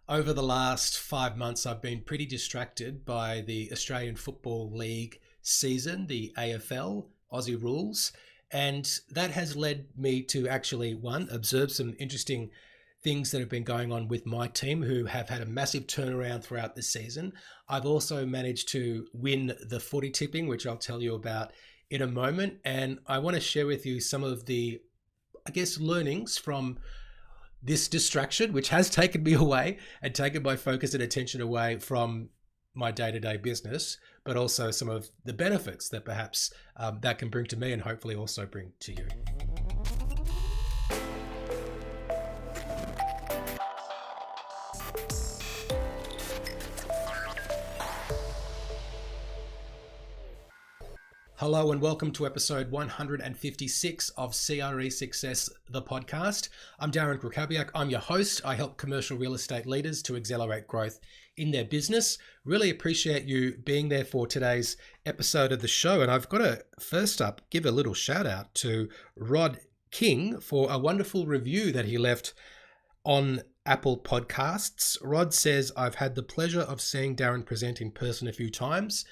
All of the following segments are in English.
Over the last 5 months, I've been pretty distracted by the Australian Football League season, the AFL, Aussie rules, and that has led me to actually, one, observe some interesting things that have been going on with my team who have had a massive turnaround throughout the season. I've also managed to win the footy tipping, which I'll tell you about in a moment, and I want to share with you some of the, learnings from this distraction, which has taken me away and taken my focus and attention away from my day-to-day business, but also some of the benefits that perhaps that can bring to me and hopefully also bring to you. Hello and welcome to episode 156 of CRE Success, the podcast. I'm Darren Krakowiak. I'm your host. I help commercial real estate leaders to accelerate growth in their business. Really appreciate you being there for today's episode of the show. And I've got to first up give a little shout out to Rod King for a wonderful review that he left on Apple Podcasts. Rod says, I've had the pleasure of seeing Darren present in person a few times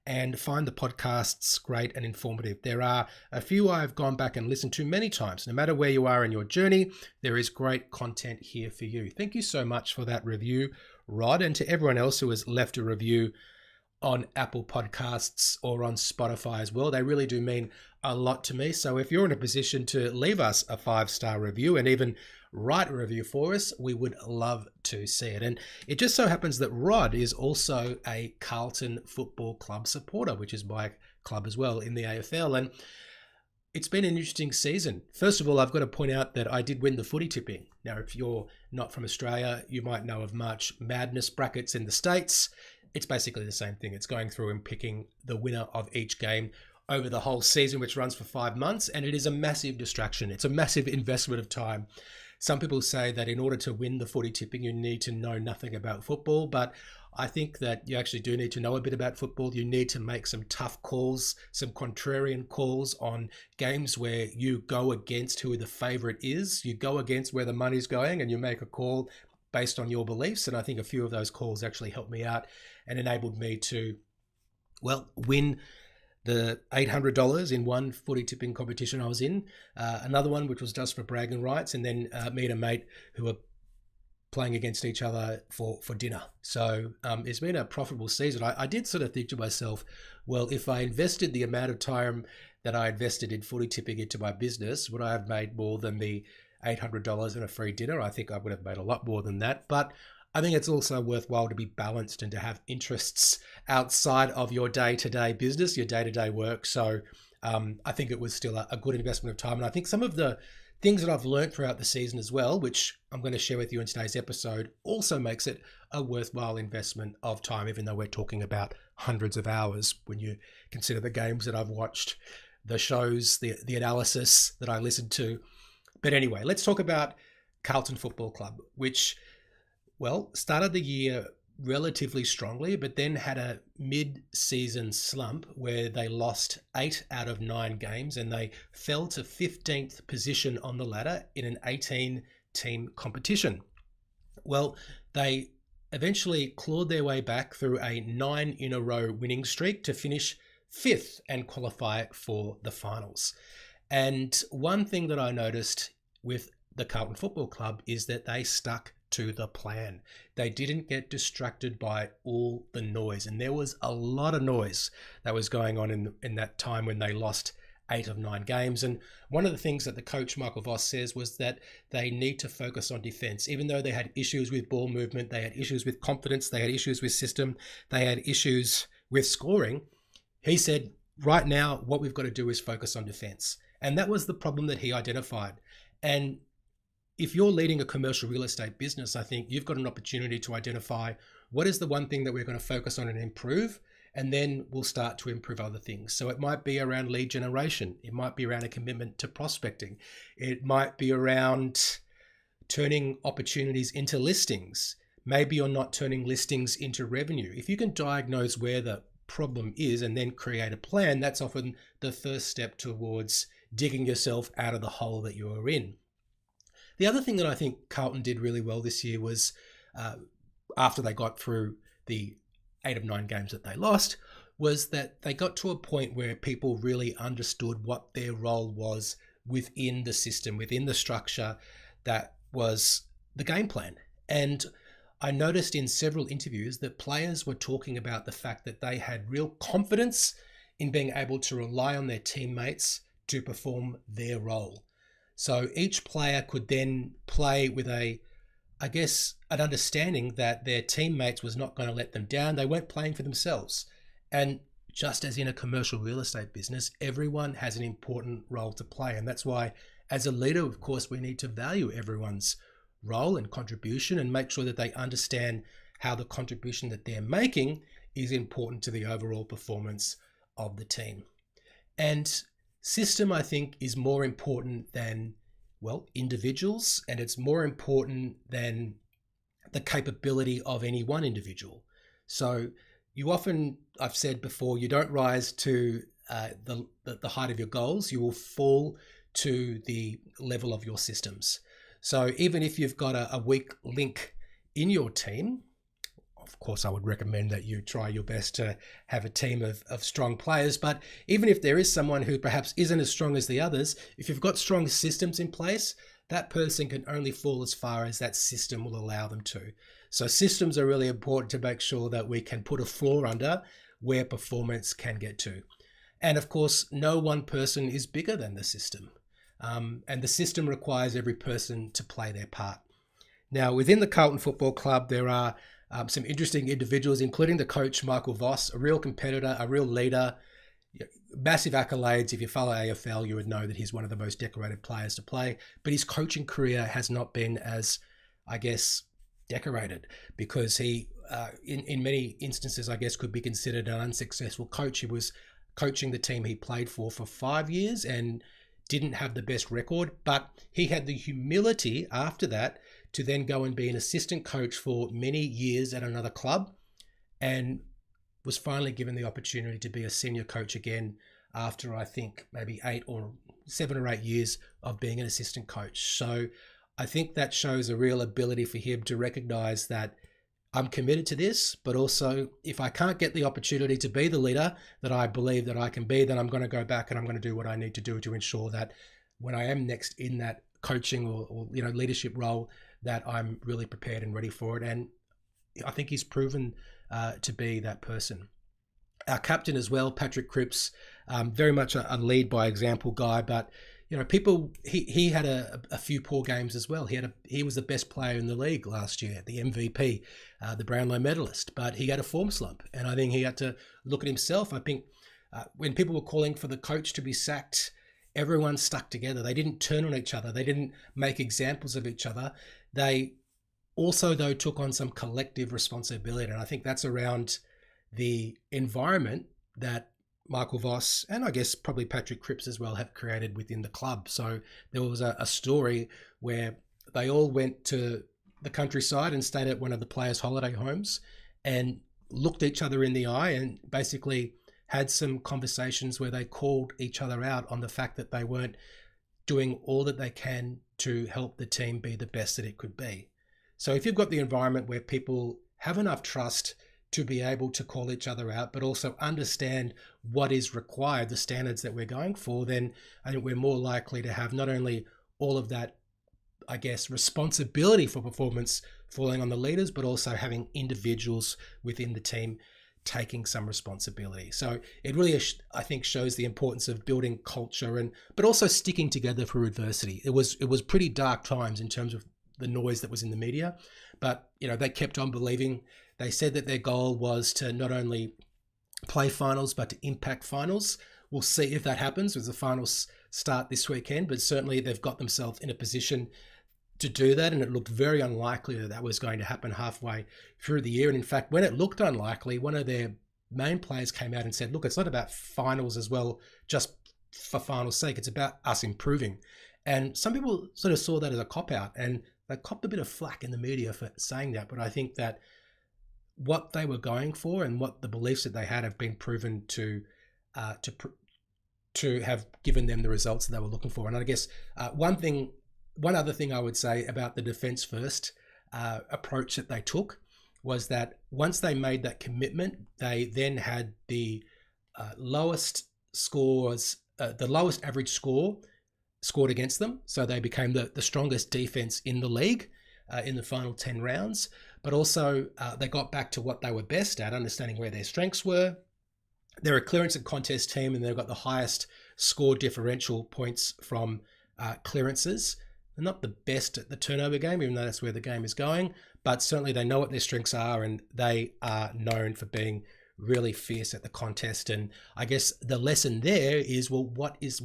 and find the podcasts great and informative. There are a few I've gone back and listened to many times. No matter where you are in your journey, there is great content here for you. Thank you so much for that review, Rod, and to everyone else who has left a review on Apple Podcasts or on Spotify as well. They really do mean a lot to me. So if you're in a position to leave us a 5-star review and even write a review for us, we would love to see it. And it just so happens that Rod is also a Carlton Football Club supporter, which is my club as well in the AFL. And it's been an interesting season. First of all, I've got to point out that I did win the footy tipping. Now, if you're not from Australia, you might know of March Madness brackets in the States. It's basically the same thing. It's going through and picking the winner of each game over the whole season, which runs for 5 months. And it is a massive distraction. It's a massive investment of time. Some people say that in order to win the footy tipping, you need to know nothing about football, but I think that you actually do need to know a bit about football. You need to make some tough calls, some contrarian calls on games where you go against who the favorite is. You go against where the money's going and you make a call based on your beliefs. And I think a few of those calls actually helped me out and enabled me to, win the $800 in one footy tipping competition I was in, another one which was just for bragging rights, and then me and a mate who were playing against each other for dinner. So it's been a profitable season. I did sort of think to myself, well, if I invested the amount of time that I invested in footy tipping into my business, would I have made more than the $800 and a free dinner? I think I would have made a lot more than that. But I think it's also worthwhile to be balanced and to have interests outside of your day-to-day business, your day-to-day work. So I think it was still a good investment of time. And I think some of the things that I've learned throughout the season as well, which I'm going to share with you in today's episode, also makes it a worthwhile investment of time, even though we're talking about hundreds of hours when you consider the games that I've watched, the shows, the analysis that I listened to. But anyway, let's talk about Carlton Football Club, which started the year relatively strongly, but then had a mid-season slump where they lost 8 out of 9 games and they fell to 15th position on the ladder in an 18-team competition. Well, they eventually clawed their way back through a 9-in-a-row winning streak to finish 5th and qualify for the finals. And one thing that I noticed with the Carlton Football Club is that they stuck to the plan. They didn't get distracted by all the noise. And there was a lot of noise that was going on in that time when they lost 8 of 9 games. And one of the things that the coach, Michael Voss, says was that they need to focus on defense. Even though they had issues with ball movement, they had issues with confidence, they had issues with system, they had issues with scoring. He said, right now, what we've got to do is focus on defense. And that was the problem that he identified. And if you're leading a commercial real estate business, I think you've got an opportunity to identify what is the one thing that we're going to focus on and improve, and then we'll start to improve other things. So it might be around lead generation. It might be around a commitment to prospecting. It might be around turning opportunities into listings. Maybe you're not turning listings into revenue. If you can diagnose where the problem is and then create a plan, that's often the first step towards digging yourself out of the hole that you are in. The other thing that I think Carlton did really well this year was after they got through the 8 of 9 games that they lost, was that they got to a point where people really understood what their role was within the system, within the structure that was the game plan. And I noticed in several interviews that players were talking about the fact that they had real confidence in being able to rely on their teammates to perform their role. So each player could then play with an understanding that their teammates was not going to let them down. They weren't playing for themselves. And just as in a commercial real estate business, everyone has an important role to play. And that's why, as a leader, of course, we need to value everyone's role and contribution and make sure that they understand how the contribution that they're making is important to the overall performance of the team. And system, I think, is more important than, individuals, and it's more important than the capability of any one individual. So you often, I've said before, you don't rise to the height of your goals, you will fall to the level of your systems. So even if you've got a weak link in your team, of course, I would recommend that you try your best to have a team of strong players. But even if there is someone who perhaps isn't as strong as the others, if you've got strong systems in place, that person can only fall as far as that system will allow them to. So systems are really important to make sure that we can put a floor under where performance can get to. And of course, no one person is bigger than the system. And the system requires every person to play their part. Now, within the Carlton Football Club, there are some interesting individuals, including the coach, Michael Voss, a real competitor, a real leader, massive accolades. If you follow AFL, you would know that he's one of the most decorated players to play. But his coaching career has not been as, decorated, because he, in many instances, could be considered an unsuccessful coach. He was coaching the team he played for 5 years and didn't have the best record, but he had the humility after that to then go and be an assistant coach for many years at another club, and was finally given the opportunity to be a senior coach again after, I think, maybe 7 or 8 years of being an assistant coach. So I think that shows a real ability for him to recognize that I'm committed to this, but also if I can't get the opportunity to be the leader that I believe that I can be, then I'm going to go back and I'm going to do what I need to do to ensure that when I am next in that coaching or leadership role, that I'm really prepared and ready for it. And I think he's proven to be that person. Our captain as well, Patrick Cripps, very much a lead by example guy, but he had a few poor games as well. He was the best player in the league last year, the MVP, the Brownlow medalist, but he had a form slump, and I think he had to look at himself. I think when people were calling for the coach to be sacked, everyone stuck together. They didn't turn on each other. They didn't make examples of each other. They also, though, took on some collective responsibility, and I think that's around the environment that Michael Voss and I guess probably Patrick Cripps as well have created within the club. So there was a story where they all went to the countryside and stayed at one of the players' holiday homes and looked each other in the eye and basically had some conversations where they called each other out on the fact that they weren't doing all that they can to help the team be the best that it could be. So if you've got the environment where people have enough trust to be able to call each other out, but also understand what is required, the standards that we're going for, then I think we're more likely to have not only all of that, responsibility for performance falling on the leaders, but also having individuals within the team taking some responsibility. So it really, I think, shows the importance of building culture but also sticking together through adversity. It was pretty dark times in terms of the noise that was in the media, but they kept on believing. They said that their goal was to not only play finals, but to impact finals. We'll see if that happens as the finals start this weekend, but certainly they've got themselves in a position to do that. And it looked very unlikely that was going to happen halfway through the year. And in fact, when it looked unlikely, one of their main players came out and said, look, it's not about finals as well, just for finals' sake. It's about us improving. And some people sort of saw that as a cop-out, and they copped a bit of flack in the media for saying that. But I think that what they were going for and what the beliefs that they had have been proven to have given them the results that they were looking for. And I guess one other thing I would say about the defense first approach that they took was that once they made that commitment, they then had the lowest average score scored against them. So they became the strongest defense in the league in the final 10 rounds. But also they got back to what they were best at, understanding where their strengths were. They're a clearance and contest team, and they've got the highest score differential points from clearances. They're not the best at the turnover game, even though that's where the game is going, but certainly they know what their strengths are, and they are known for being really fierce at the contest. And I guess the lesson there is, well, what is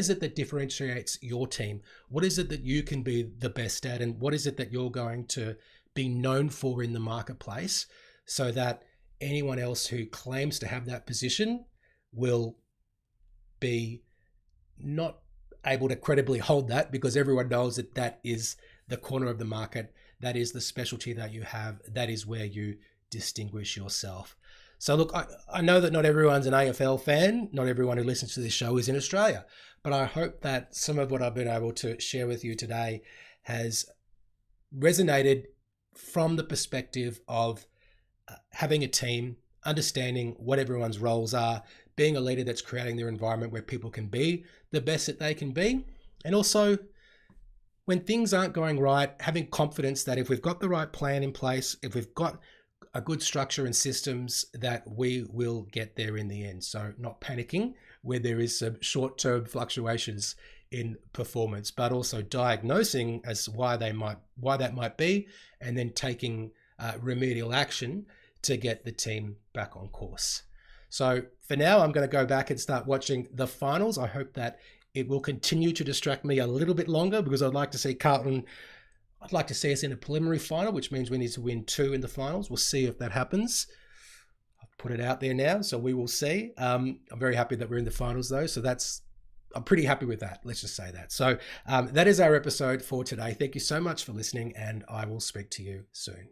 it that differentiates your team? What is it that you can be the best at? And what is it that you're going to be known for in the marketplace, so that anyone else who claims to have that position will be not able to credibly hold that, because everyone knows that that is the corner of the market, that is the specialty that you have, that is where you distinguish yourself. So look, I know that not everyone's an AFL fan, not everyone who listens to this show is in Australia, but I hope that some of what I've been able to share with you today has resonated from the perspective of having a team, understanding what everyone's roles are, being a leader that's creating their environment where people can be the best that they can be. And also, when things aren't going right, having confidence that if we've got the right plan in place, if we've got a good structure and systems, that we will get there in the end. So not panicking where there is some short-term fluctuations in performance, but also diagnosing as why that might be, and then taking remedial action to get the team back on course. So for now, I'm going to go back and start watching the finals. I hope that it will continue to distract me a little bit longer, because I'd like to see Carlton. I'd like to see us in a preliminary final, which means we need to win 2 in the finals. We'll see if that happens. I've put it out there now, so we will see. I'm very happy that we're in the finals though. So I'm pretty happy with that. Let's just say that. So that is our episode for today. Thank you so much for listening, and I will speak to you soon.